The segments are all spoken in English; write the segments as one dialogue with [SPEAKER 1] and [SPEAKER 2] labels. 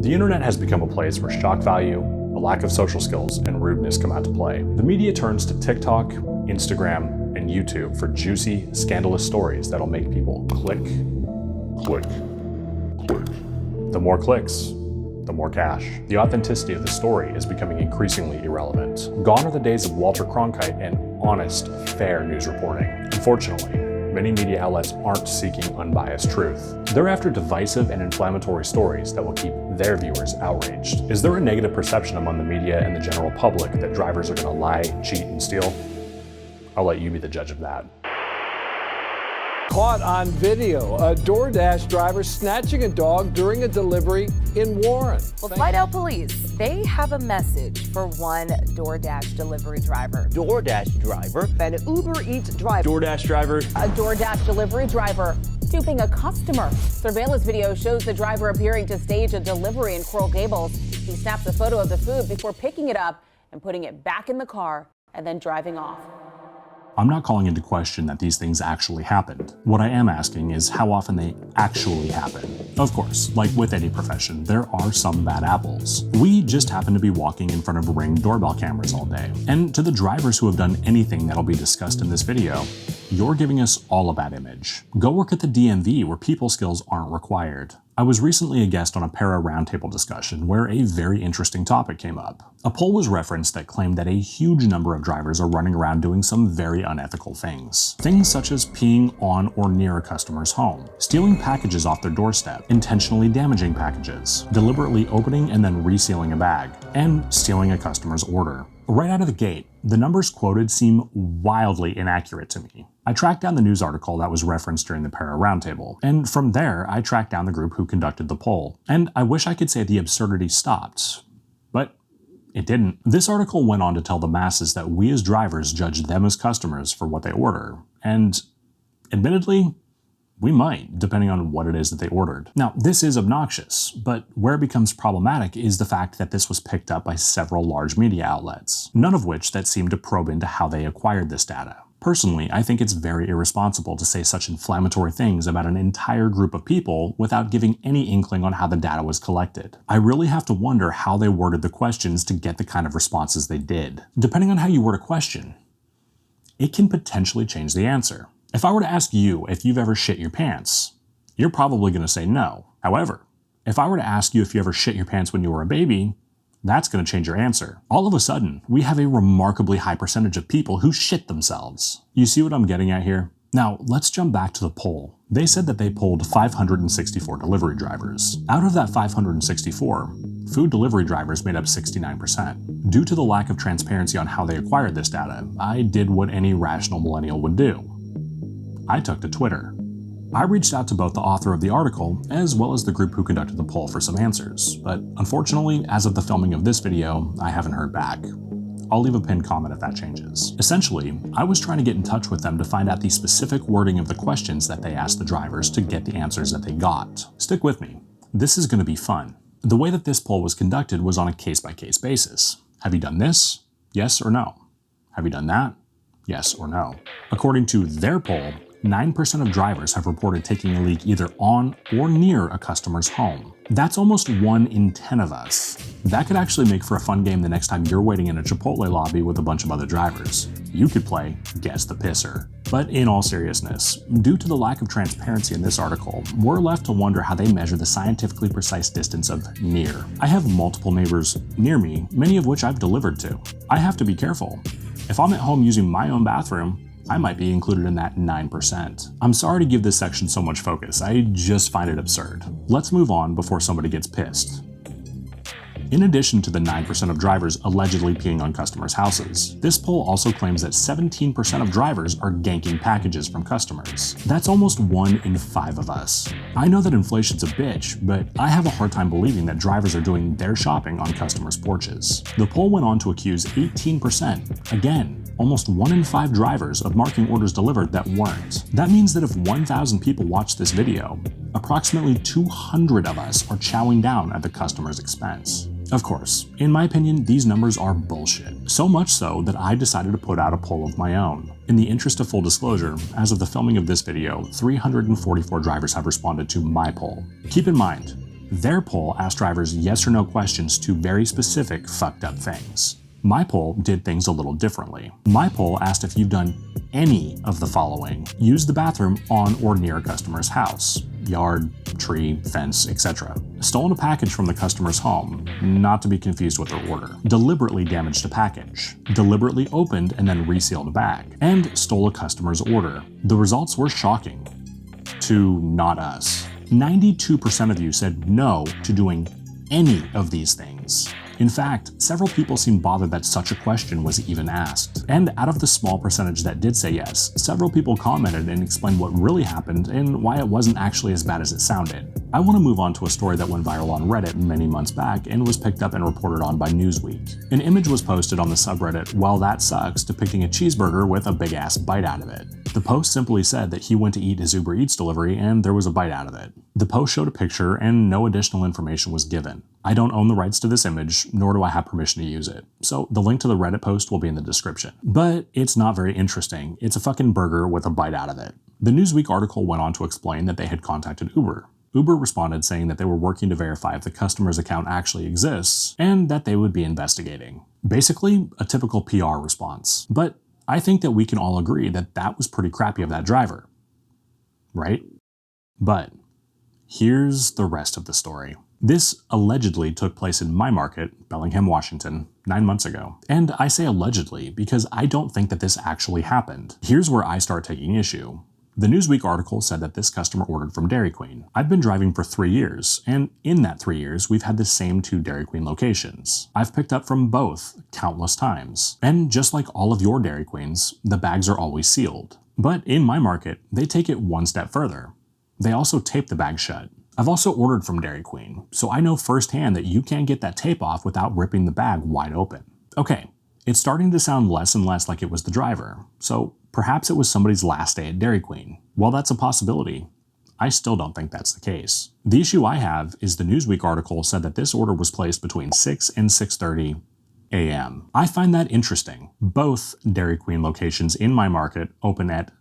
[SPEAKER 1] The internet has become a place where shock value, a lack of social skills, and rudeness come out to play. The media turns to TikTok, Instagram, and YouTube for juicy, scandalous stories that'll make people click, click, click. The more clicks, the more cash. The authenticity of the story is becoming increasingly irrelevant. Gone are the days of Walter Cronkite and honest, fair news reporting. Unfortunately, many media outlets aren't seeking unbiased truth. They're after divisive and inflammatory stories that will keep their viewers outraged. Is there a negative perception among the media and the general public that drivers are going to lie, cheat, and steal? I'll let you be the judge of that.
[SPEAKER 2] Caught on video, a DoorDash driver snatching a dog during a delivery in Warren.
[SPEAKER 3] Well, Slidell police, they have a message for one DoorDash delivery driver.
[SPEAKER 4] DoorDash driver.
[SPEAKER 3] An Uber Eats driver.
[SPEAKER 4] DoorDash driver.
[SPEAKER 3] A DoorDash delivery driver duping a customer. Surveillance video shows the driver appearing to stage a delivery in Coral Gables. He snaps a photo of the food before picking it up and putting it back in the car and then driving off.
[SPEAKER 1] I'm not calling into question that these things actually happened. What I am asking is how often they actually happen. Of course, like with any profession, there are some bad apples. We just happen to be walking in front of Ring doorbell cameras all day. And to the drivers who have done anything that'll be discussed in this video, you're giving us all a bad image. Go work at the DMV where people skills aren't required. I was recently a guest on a para roundtable discussion where a very interesting topic came up. A poll was referenced that claimed that a huge number of drivers are running around doing some very unethical things. Things such as peeing on or near a customer's home, stealing packages off their doorstep, intentionally damaging packages, deliberately opening and then resealing a bag, and stealing a customer's order. Right out of the gate, the numbers quoted seem wildly inaccurate to me. I tracked down the news article that was referenced during the para roundtable, and from there I tracked down the group who conducted the poll. And I wish I could say the absurdity stopped, but it didn't. This article went on to tell the masses that we as drivers judge them as customers for what they order, and admittedly, we might, depending on what it is that they ordered. Now, this is obnoxious, but where it becomes problematic is the fact that this was picked up by several large media outlets, none of which that seem to probe into how they acquired this data. Personally, I think it's very irresponsible to say such inflammatory things about an entire group of people without giving any inkling on how the data was collected. I really have to wonder how they worded the questions to get the kind of responses they did. Depending on how you word a question, it can potentially change the answer. If I were to ask you if you've ever shit your pants, you're probably going to say no. However, if I were to ask you if you ever shit your pants when you were a baby, that's going to change your answer. All of a sudden, we have a remarkably high percentage of people who shit themselves. You see what I'm getting at here? Now, let's jump back to the poll. They said that they polled 564 delivery drivers. Out of that 564, food delivery drivers made up 69%. Due to the lack of transparency on how they acquired this data, I did what any rational millennial would do. I took to Twitter. I reached out to both the author of the article as well as the group who conducted the poll for some answers, but unfortunately, as of the filming of this video, I haven't heard back. I'll leave a pinned comment if that changes. Essentially, I was trying to get in touch with them to find out the specific wording of the questions that they asked the drivers to get the answers that they got. Stick with me. This is going to be fun. The way that this poll was conducted was on a case-by-case basis. Have you done this? Yes or no? Have you done that? Yes or no? According to their poll, 9% of drivers have reported taking a leak either on or near a customer's home. That's almost 1 in 10 of us. That could actually make for a fun game the next time you're waiting in a Chipotle lobby with a bunch of other drivers. You could play Guess the Pisser. But in all seriousness, due to the lack of transparency in this article, we're left to wonder how they measure the scientifically precise distance of near. I have multiple neighbors near me, many of which I've delivered to. I have to be careful. If I'm at home using my own bathroom, I might be included in that 9%. I'm sorry to give this section so much focus, I just find it absurd. Let's move on before somebody gets pissed. In addition to the 9% of drivers allegedly peeing on customers' houses, this poll also claims that 17% of drivers are ganking packages from customers. That's almost 1 in 5 of us. I know that inflation's a bitch, but I have a hard time believing that drivers are doing their shopping on customers' porches. The poll went on to accuse 18%, again, almost 1 in 5 drivers, of marking orders delivered that weren't. That means that if 1,000 people watch this video, approximately 200 of us are chowing down at the customer's expense. Of course, in my opinion, these numbers are bullshit. So much so that I decided to put out a poll of my own. In the interest of full disclosure, as of the filming of this video, 344 drivers have responded to my poll. Keep in mind, Their poll asked drivers yes or no questions to very specific fucked up things. My poll did things a little differently. My poll asked if you've done any of the following: use the bathroom on or near a customer's house, yard, tree, fence, etc. Stolen a package from the customer's home, not to be confused with their order. Deliberately damaged a package. Deliberately opened and then resealed a bag. And stole a customer's order. The results were shocking. To not us. 92% of you said no to doing any of these things. In fact, several people seemed bothered that such a question was even asked. And out of the small percentage that did say yes, several people commented and explained what really happened and why it wasn't actually as bad as it sounded. I want to move on to a story that went viral on Reddit many months back and was picked up and reported on by Newsweek. An image was posted on the subreddit "Well That Sucks" depicting a cheeseburger with a big ass bite out of it. The post simply said that he went to eat his Uber Eats delivery and there was a bite out of it. The post showed a picture and no additional information was given. I don't own the rights to this image, nor do I have permission to use it, so the link to the Reddit post will be in the description. But it's not very interesting. It's a fucking burger with a bite out of it. The Newsweek article went on to explain that they had contacted Uber. Uber responded saying that they were working to verify if the customer's account actually exists and that they would be investigating. Basically, a typical PR response. But I think that we can all agree that that was pretty crappy of that driver. Right? But here's the rest of the story. This allegedly took place in my market, Bellingham, Washington, 9 months ago. And I say allegedly because I don't think that this actually happened. Here's where I start taking issue. The Newsweek article said that this customer ordered from Dairy Queen. I've been driving for 3 years, and in that 3 years, we've had the same 2 Dairy Queen locations. I've picked up from both countless times. And just like all of your Dairy Queens, the bags are always sealed. But in my market, they take it one step further. They also tape the bag shut. I've also ordered from Dairy Queen, so I know firsthand that you can't get that tape off without ripping the bag wide open. Okay, it's starting to sound less and less like it was the driver, so perhaps it was somebody's last day at Dairy Queen. While that's a possibility, I still don't think that's the case. The issue I have is the Newsweek article said that this order was placed between 6 and 6:30 a.m. I find that interesting. Both Dairy Queen locations in my market open at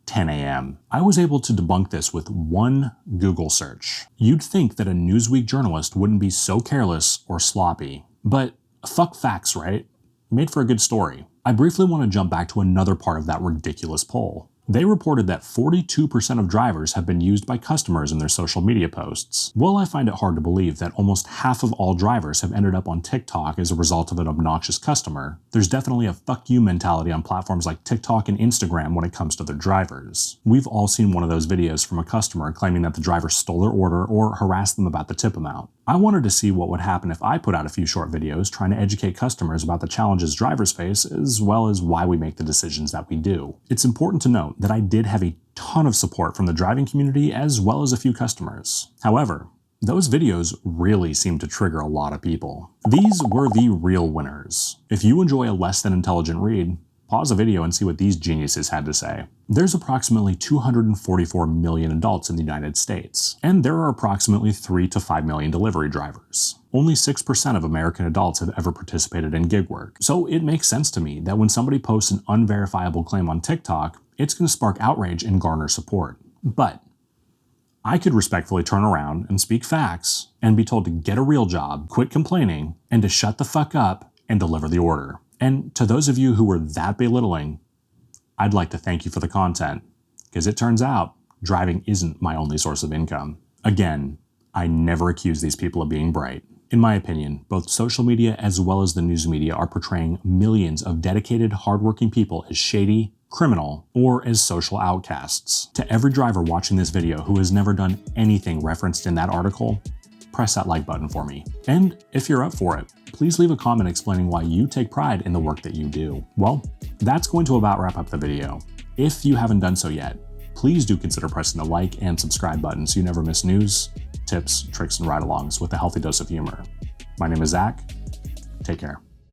[SPEAKER 1] 10 a.m. I was able to debunk this with one Google search. You'd think that a Newsweek journalist wouldn't be so careless or sloppy. But fuck facts, right? Made for a good story. I briefly want to jump back to another part of that ridiculous poll. They reported that 42% of drivers have been used by customers in their social media posts. While I find it hard to believe that almost half of all drivers have ended up on TikTok as a result of an obnoxious customer, there's definitely a fuck you mentality on platforms like TikTok and Instagram when it comes to their drivers. We've all seen one of those videos from a customer claiming that the driver stole their order or harassed them about the tip amount. I wanted to see what would happen if I put out a few short videos trying to educate customers about the challenges drivers face as well as why we make the decisions that we do. It's important to note that I did have a ton of support from the driving community as well as a few customers. However, those videos really seemed to trigger a lot of people. These were the real winners. If you enjoy a less than intelligent read, pause the video and see what these geniuses had to say. There's approximately 244 million adults in the United States, and there are approximately 3 to 5 million delivery drivers. Only 6% of American adults have ever participated in gig work, so it makes sense to me that when somebody posts an unverifiable claim on TikTok, it's going to spark outrage and garner support. But I could respectfully turn around and speak facts and be told to get a real job, quit complaining, and to shut the fuck up and deliver the order. And to those of you who were that belittling, I'd like to thank you for the content, because it turns out driving isn't my only source of income. Again, I never accuse these people of being bright. In my opinion, both social media as well as the news media are portraying millions of dedicated, hardworking people as shady, criminal, or as social outcasts. To every driver watching this video who has never done anything referenced in that article, press that like button for me. And if you're up for it, please leave a comment explaining why you take pride in the work that you do. Well, that's going to about wrap up the video. If you haven't done so yet, please do consider pressing the like and subscribe button so you never miss news, tips, tricks, and ride-alongs with a healthy dose of humor. My name is Zach. Take care.